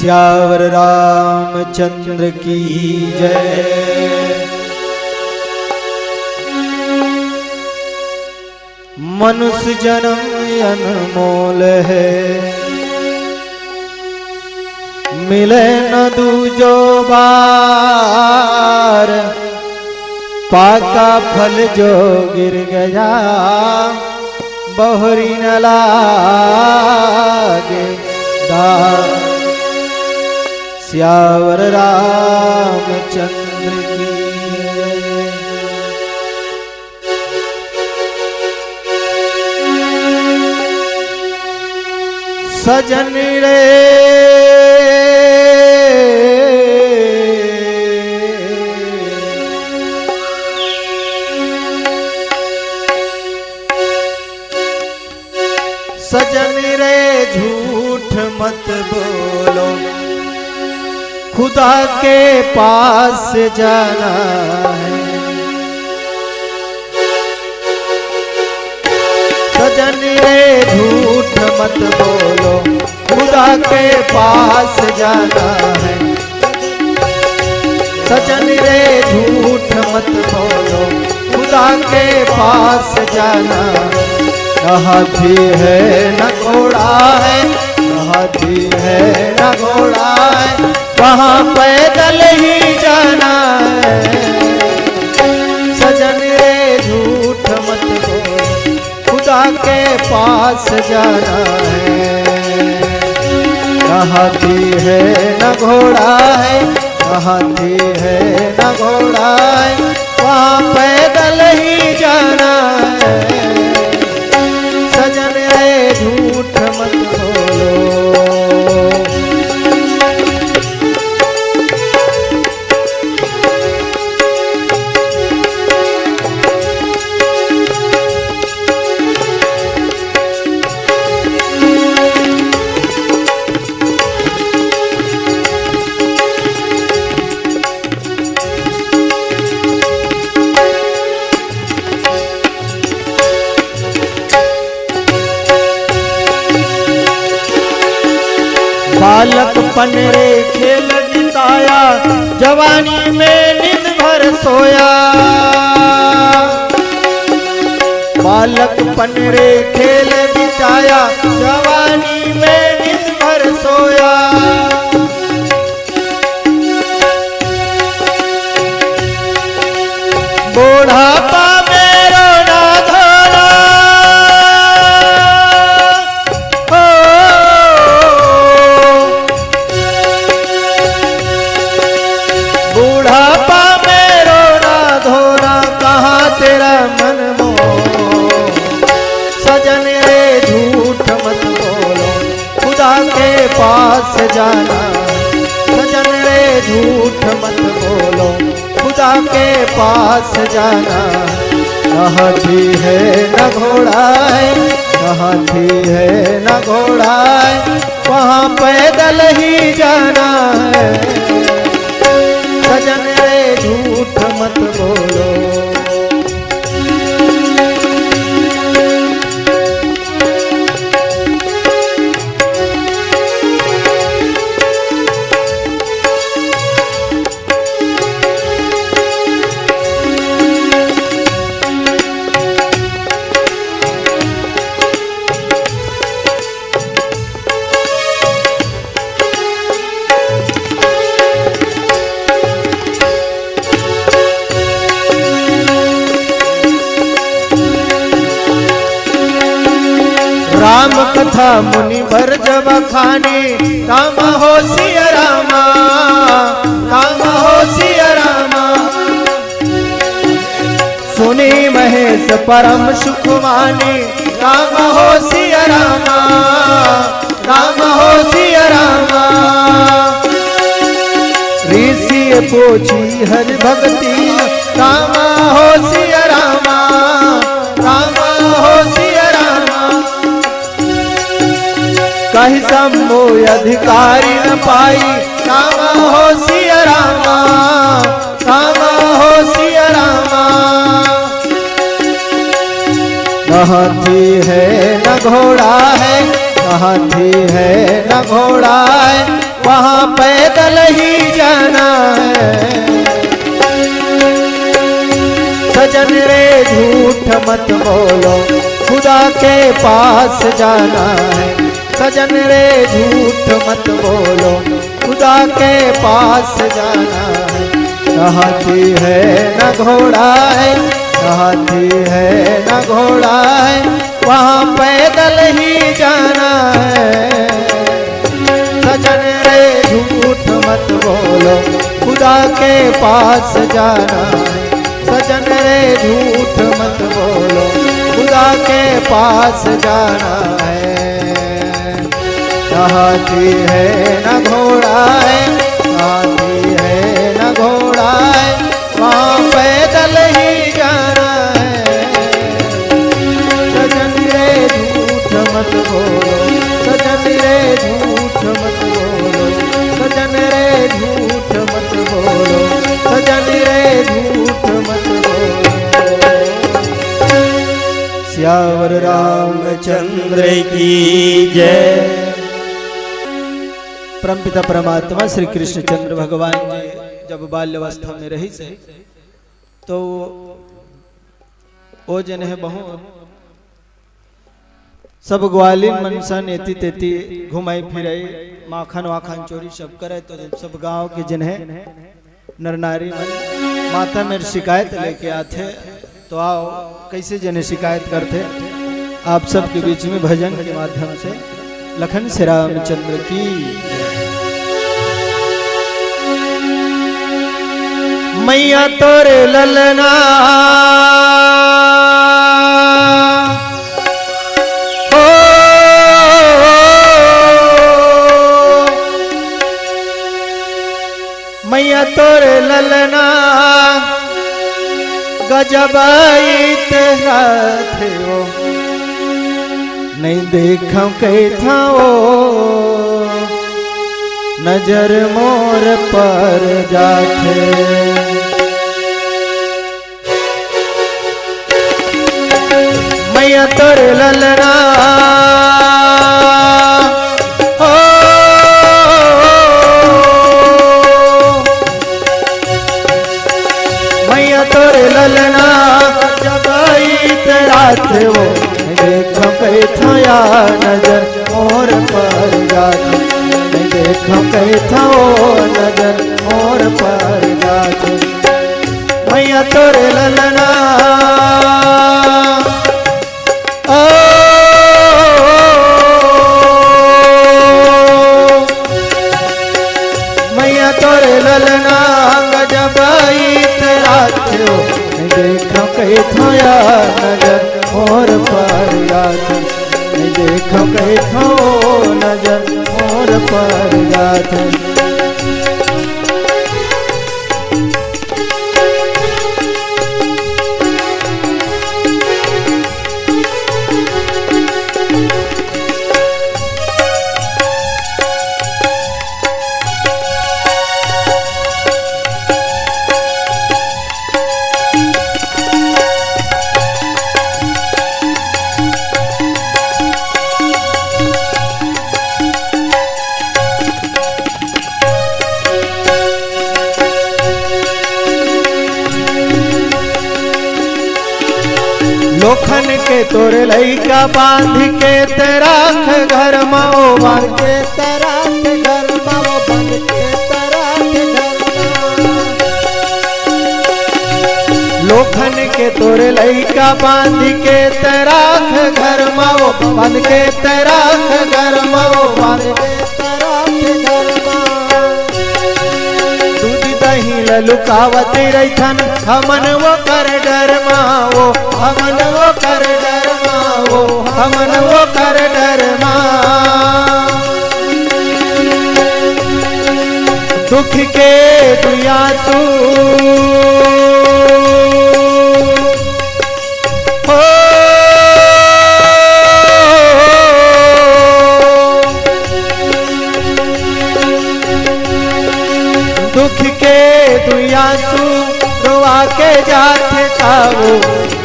सियावर रामचंद्र की जय। मनुष्य जन्म अनमोल है, मिले न दूजो बार। पाका फल जो गिर गया बहुरी न लागे दाग। सियावर रामचंद्र की सजन रे सजन रे झूठ मत बोलो, खुदा के पास जाना है। सजन रे झूठ मत बोलो, खुदा के पास जाना है। सजन रे झूठ मत बोलो, खुदा के पास जाना। न हाथी है न घोड़ा है, न हाथी है न घोड़ा है, वहाँ पैदल ही जाना है। सजन रे झूठ मत बोलो, खुदा के पास जाना है। न हाथी है न घोड़ा है, न हाथी है न घोड़ा है, वहाँ पैदल ही जाना है। सजन रे झूठ मत बोलो। बालकपन रे खेल बिताया, जवानी में नींद भर सोया। बालकपन रे खेल बिताया, जवानी में नींद भर सोया। बूढ़ापा में रोना धोना, बुढ़ापा में रोना धोना, कहाँ तेरा मन मोह। सजन रे झूठ मत बोलो, खुदा के पास जाना। सजन रे झूठ मत बोलो, खुदा के पास जाना। न हाथी है न घोड़ा है, न हाथी है न घोड़ा है, वहाँ पैदल ही जाना है। सजन रे झूठ मत बोलो। राम कथा मुनि भर जब खानी, राम हो सिया रामा, राम हो सिया रामा। सुनी महेश परम सुख मानी, राम हो सिया रामा, राम हो सिया रामा। ऋषि पूछी हरि भक्ति, राम हो सिया रामा, राम हो सिया रामा। कहीं सम्मो अधिकारी न पाई, राम हो सिया रामा, राम हो सिया रामा। न हाथी है न घोड़ा है, न हाथी है न घोड़ा है, वहाँ पैदल ही जाना है। सजन रे झूठ मत बोलो, खुदा के पास जाना है। सजन रे झूठ मत बोलो, खुदा के पास जाना है। न हाथी है न घोड़ा है, न हाथी है न घोड़ा है, वहाँ पैदल ही जाना है। सजन रे झूठ मत बोलो, खुदा के पास जाना है। सजन रे झूठ मत बोलो, खुदा के पास जाना है। न हाथी है न घोड़ा है, न हाथी है न घोड़ा है, वहाँ पैदल ही जाना है। सजन रे झूठ मत बोलो, सजन रे झूठ मत बोलो, सजन रे झूठ मत बोलो, सजन रे झूठ मत बोलो। श्यावर रामचंद्र की जय। परमपिता परमात्मा श्री कृष्णचंद्र भगवान जी जब बाल्यावस्था में रही से तो वो जन है बहुत सब ग्वालिन मनसा नेति तेती घुमाई फिराई, माखन वाखन चोरी सब करे। तो सब गांव के जन है नर नारी मन माता में शिकायत लेके आते। तो आओ कैसे जने शिकायत करते आप सबके बीच में भजन के माध्यम से। लखन श्री रामचंद्र की। मैया तोरे ललना ओ मैया तोरे ललना गजबाई तेरा थे वो नहीं देखा कहीं था वो नजर मोर पर जाते। मैया तोर ललना ओ मैया तोर ललना जब आई तेरा थे वो देखो कहीं था या नजर मोर पर जाते। देखो कहीं था वो नजर मोर पर जाते। मैया तोरे ललना ओ मैया तोरे ललना गजबाई तेरा थियो। देखो कहीं था या नजर मोर पर जाते। देखो कहीं था वो नजर मोर पर जाते। लोखन के तोरे लइका बांध के तेरा घर माओ बांध के तेरा घर माओ बांध के तेरा घर। लोखन के तोरे लइका बांध के तेरा घर माओ बांध के तेरा घर माओ बांध के तेरा घर माओ। दूध दही ललुकावत रैथन हमन वो कर डर माओ, हमन वो कर डर माओ, हमन वो कर डर माँ। दुख के दुया तू हो दुख के दुया तू रोआ के जाते ताओ।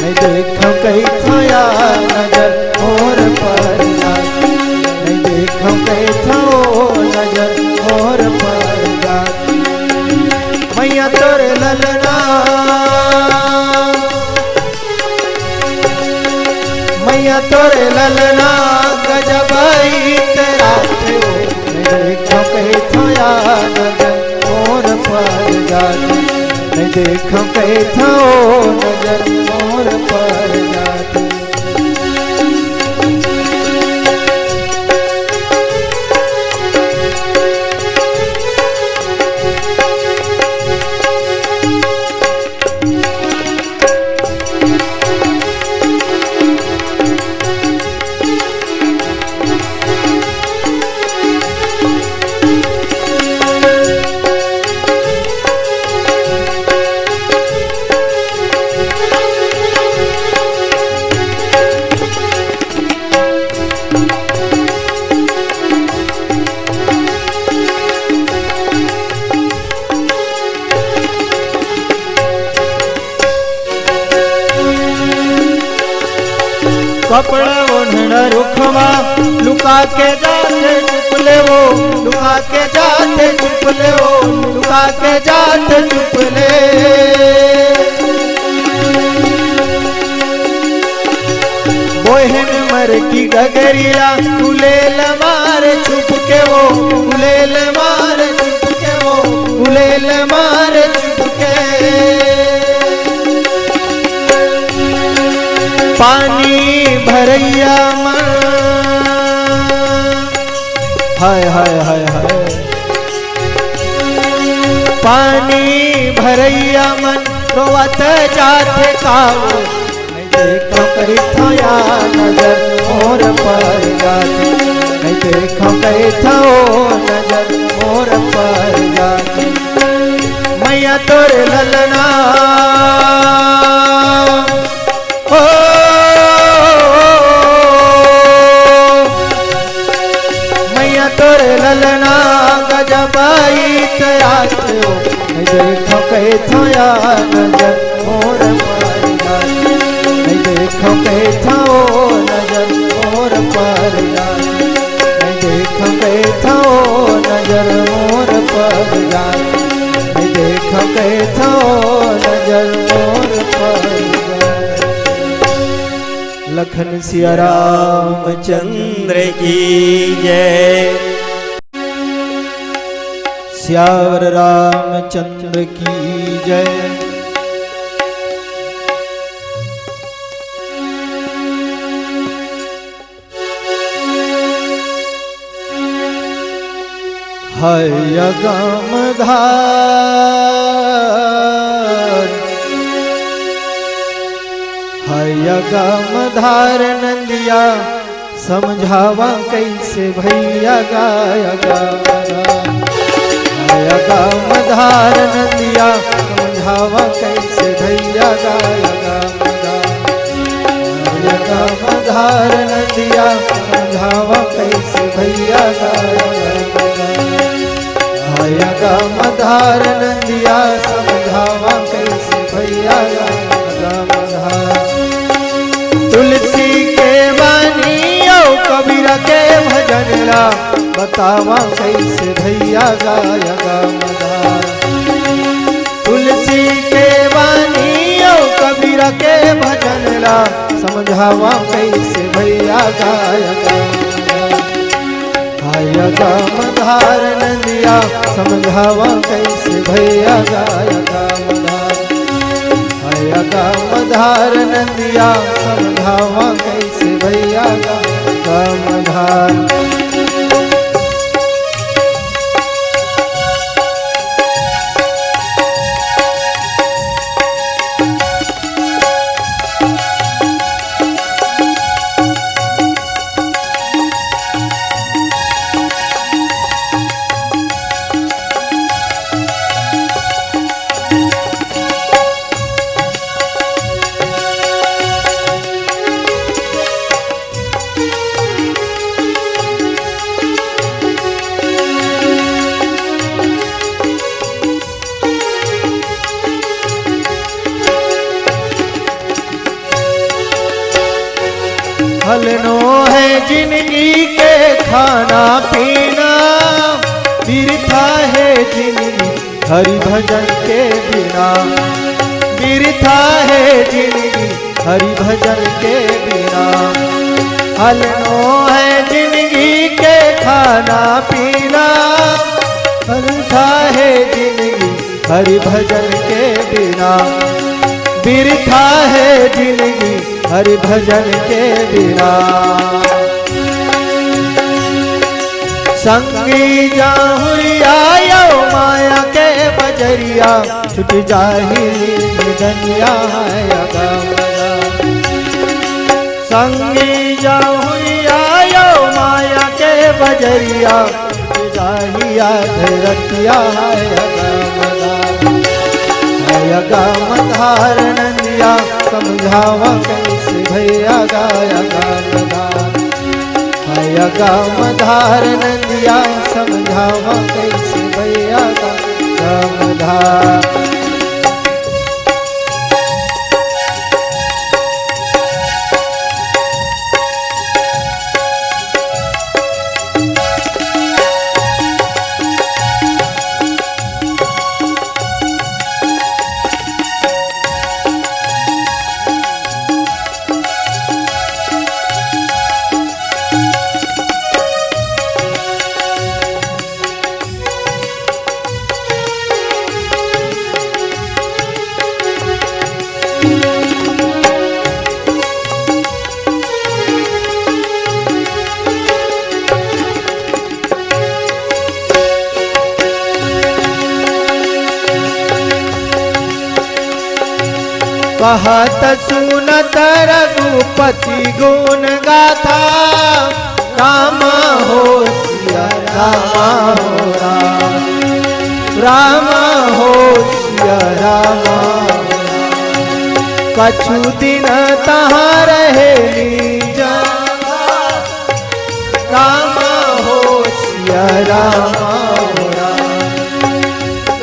नहीं देखो कहीं थाया नजर मोर पर जाते। नहीं देखो कहीं था वो नजर मोर पर जात। मैया तोरे ललना मैया तोरे ललना गजबई तेरा देखो कैथया नजर मोर पर जात। देखो कैथो नजर मोर पर जात। कपड़ा ओढ़ना रुखवा लुका के जाते चुप ले वो लुका के जाते चुप ले वो लुका के जाते चुप ले। बोहन मर की गगरिया तुले लमार छुप के वो तुले लमार छुप के वो तुले लमार छुप के। पानी भरैया मन हाय हाय हाय हाय। पानी भरैया मन रोवत जाते काओ। मैं देखो कैथया नजर मोर पर जाते। मैं देखो कैथो नजर मोर पर जाते। मैया तोरे ललना तोरे ललना गजबई तेरा देखो कैथया नजर मोर पर जात। देखो कैथो नजर मोर पर जात। देखो कैथो नजर मोर पर जात। देखो कैथो नजर मोर पर जात। लखन सिया रामचंद्र की जय। श्यावर रामचंद्र की जय। हय अगम धार हय अगम धार नंदिया समझावा कैसे भैया गाय गाना। गम धार नंदिया समझावा कैसे भैया गाय गम धार नंदिया समझावा कैसे भैया गाय गम धार नंदिया समझावा कैसे भैया गाय। तुलसी के बानी कबीर के भजन ला बतावा कैसे भैया गाय गमधार। तुलसी के बानी कबीर के भजन ला समझावा कैसे भैया गाय गमधार नंदिया समझावा कैसे भैया गाय गमधार नंदिया समझावा कैसे भैया गमधार। हलनो है जिंदगी के खाना पीना, फिर जिंदगी हरि भजन के बिना, बिरथा है जिंदगी हरि भजन के बिना। हलनो है जिंदगी के खाना पीना, बिरथा है जिंदगी हरि भजन के बिना, बिरथा है जिंदगी हरि भजन के बिना। संगी जाहुरिया यो माया के बजरिया, छुट जाही दुनिया अगमदा। संगी जाहुरिया यो माया के बजरिया, छुट जाही धरतिया अगमदा। अगमधार नंदिया समझावा कैसे भैया गाया गमदार। गमधार नंदिया समझावा कैसे भैया गमधार। कहत सुनत रघुपति गुण गाथा, राम हो सिया राम हो राम, राम हो सिया राम। कछु दिन तहाँ रहे लीजा, राम हो सिया राम हो राम,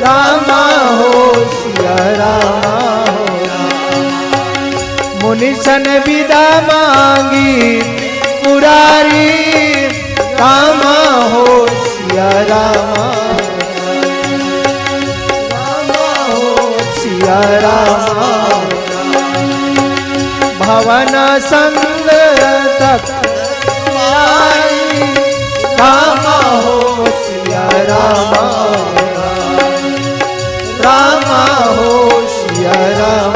राम हो सिया राम। मुनिशन विदा मांगी मुरारी, राम हो सिया राम, राम हो सिया राम। भवन संग तक आई, राम हो सिया राम, राम हो सिया राम।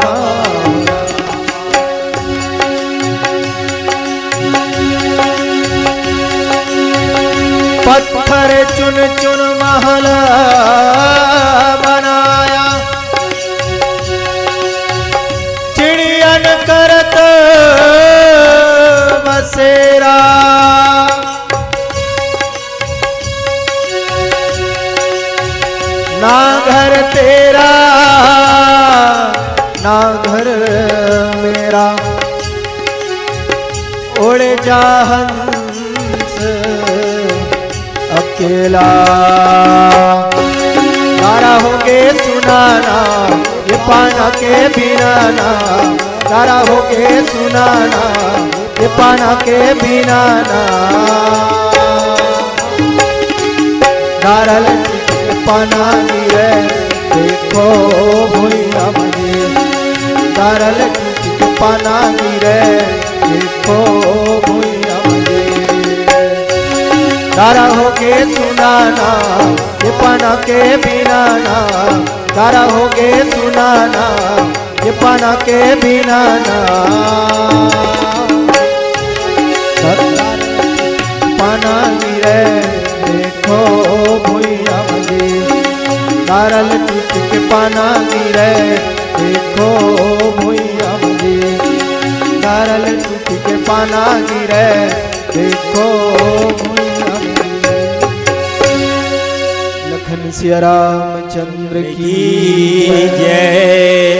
पत्थर चुन चुन महल बनाया, चिड़ियन करत बसेरा। ना घर तेरा ना घर मेरा, उड़ जा हंस अकेला। तारा होके सुनाना ये पाना के बिना ना, तारा होके सुनाना ये पाना के बिना ना। दारल पाना गिरे देखो भूया मजे, दारल पाना गिरे देखो भूया मजे। तारा होके सुनाना ये पाना के बिना ना, तारा होके सुनाना ये पाना के बिना ना। पाना गिरे देखो भूया मजे, तारल टूट के पाना गिरे देखो भूया मजे, तारल टूट के पाना गिरे देखो भूया मजे। लखन सिया रामचंद्र की जय।